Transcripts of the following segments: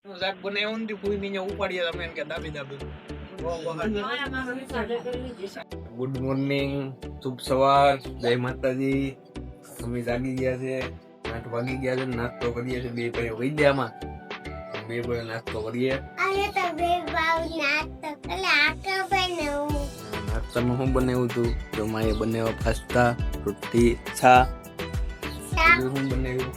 શાક બનાવ્યું ને ફૂઈ ને ઉપાડીએ તમે કે દાબી દાબી. ગુડ મોર્નિંગ, શુભ સવાર, જય માતાજી. અમે જાગી ગયા છે, 8 વાગી ગયા છે. નાસ્તો કરીએ છીએ, બે ભાઈ વૈદ્યામાં બે ભાઈ નાસ્તો કરીએ. નાસ્તામાં હું બનાવ્યું હતું? તો માએ બનાવ્યા પાસ્તા, રોટી, છા. હું બનાવ્યું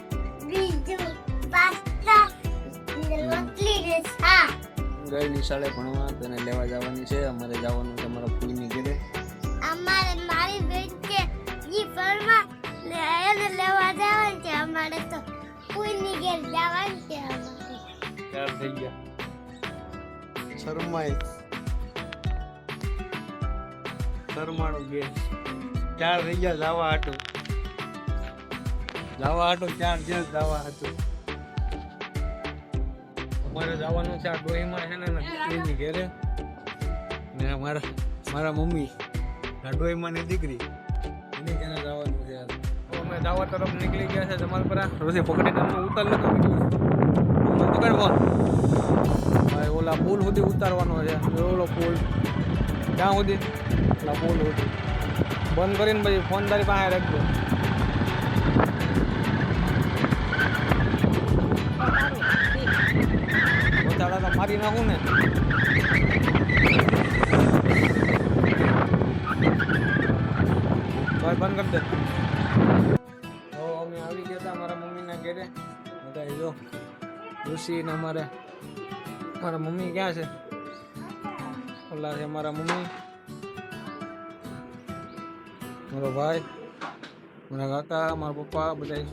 ગઈ નિશાળે ભણવા, તેને લેવા જવાની છે. અમારે જવાનું છે અમારા ફૂઈની ઘરે. અમારે મારી બેન છે ઈ ફરવા ને એને લેવા જવાનું છે. અમારે તો ફૂઈની ઘરે જવાનું છે. અમારે ચાર થઈ ગયા. શરમાળો ગે ચાર થઈ ગયા. જવા હાટું ચાર જ્યાં જવા હતું. અમારે જવાનું છે આ ડોહીમાં છે ને એની ઘરે, ને મારા મમ્મી આ ડોહીમાં ની દીકરી એની ઘરે જવાનું છે. અમે દાવા તરફ નીકળી ગયા છે. જમાલપરા રોજે પકડી તમને ઉતાર નતો પકડવો ભાઈ. ઓલા પુલ સુધી ઉતારવાનો છે. ઓલો પુલ ક્યાં સુધી? ઓલા પુલ સુધી બંધ કરીને પછી ફોન તારી પાસે રાખજો. તો મારી નાખું ને. ભાઈ બંધ કરી દે. તો અમે આવી ગયા હતા મારા મમ્મીના ઘરે. બધા જો ઋષિ ને મારા મમ્મી ક્યાં છે? ઓલા છે મારા મમ્મી, મારો ભાઈ, મારા કાકા, મારા પપ્પા બધા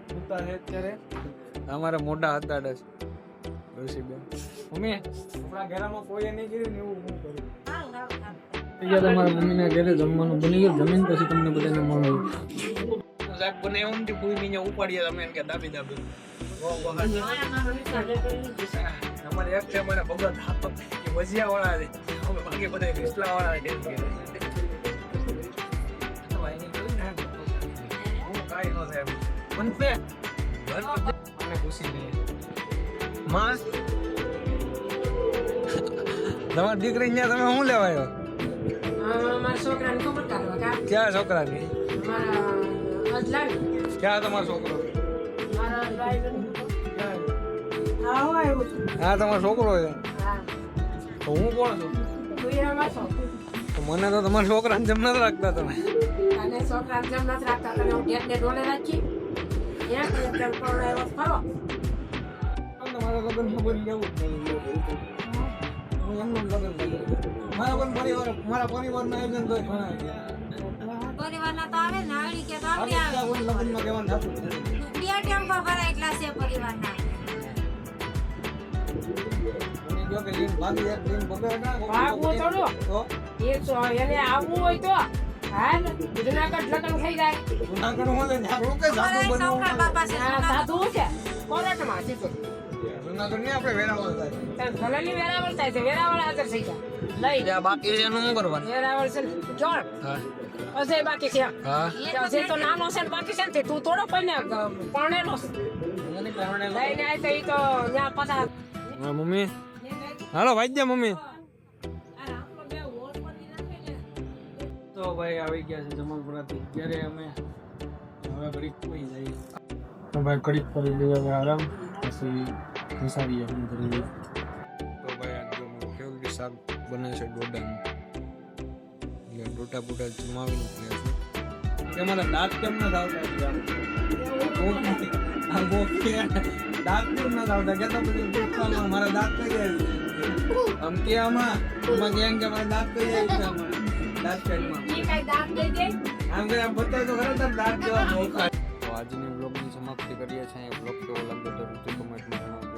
સુતા છે અત્યારે. અમારા મોઢા હતા જ મમ્મી. આપણા ઘરમાં કોઈ નહીં કર્યું ને એવું હું કરું. તમારા મમ્મીના ઘરે જમવાનું બની ગયું. જમીન પછી તમને બધાને મળ્યું. શાક બનાવ્યું ને ફૂઈ ને ઉપાડીએ તમે કે દાબી દાબી. અમારે એક છે અમારા ભગત ભજીયા વાળા છે. અમે બાકી બધા રિસ્લા વાળા છે. હું કાંઈ ન થાય બનશે મને ખુશી નહીં. માં તમારી દીકરી ત્યાં તમે શું લેવા આવ્યો? ક્યાં છોકરાની? ક્યાં તમારો છોકરો? હા તમારો છોકરો છે. તો હું કોણ છું? મને તો તમારા છોકરાને જેમ નથી રાખતા તમે. મારા લગ્ન ખબર લેવું જ નહીં. હું એમનું લગ્ન કરી મારા પરિવારના આયોજન તો ઘણા પરિવારના તો આવે ને આવડી કે તો આવડી આવે. લગ્નમાં કહેવાનું થતું બે ટેમ્પો ભરાય એટલા છે પરિવારના. મને જો કે લીન ભાગી એક લીન બગાડા ભાગવું થોડું તો એ તો એને આવવું હોય તો હા ને જુનાગઢ લગ્ન થઈ જાય. જુનાગઢ હું લઈને આપણું કઈ સાધુ શંકર બનવું? બાપા છે આ સાધુ છે કોલેટમાં છે તો જુનાગઢ નહીં આપણે વેરાવળ થાય. ભલેની વેરાવળ થાય છે. વેરાવળ હાજર થઈ જાય લઈ ત્યાં બાકી છે એનું શું કરવાનું? વેરાવળ છે જોડ હા અજય બાકી છે. હા જે તો નાનો છે ને બાકી છે ને તું થોડો કોઈને પરણેલો છે મને કારણે લઈને આવી તો ઈ તો ત્યાં પાછા હા મમ્મી હાલો વાજ્યા મમ્મી. તો ભાઈ આવી ગયા છે જમાલપુરાથી. ત્યારે અમે હવે ઘડીક કોઈ જઈએ. તો ભાઈ ઘડીક કરી લઈએ હવે આરામ, પછી વિચારીએ શું કરીએ. તો ભાઈ આજ જો કેવું કે શાક બને છે ડોડાનું. એટલે ડોટા બોટા જમાવીને ખાય છે. કે મારા દાંત કેમ ન આવતા? દાંત કેમ ન આવતા? કે તો બધું મારા દાંત કઈ આવી આમ કે આમાં કેમ કે મારા દાંત કઈ આવી છે આમાં દાંત સાઈડમાં. ઈ કઈ દાંત દઈ દે આમ કે આમ બતાય તો ખરા દાંત જેવા મોખા. તો આજની બ્લોગની સમાપ્તિ કરીએ છીએ. બ્લોગ કેવો લાગ્યો તો કમેન્ટમાં જણાવજો.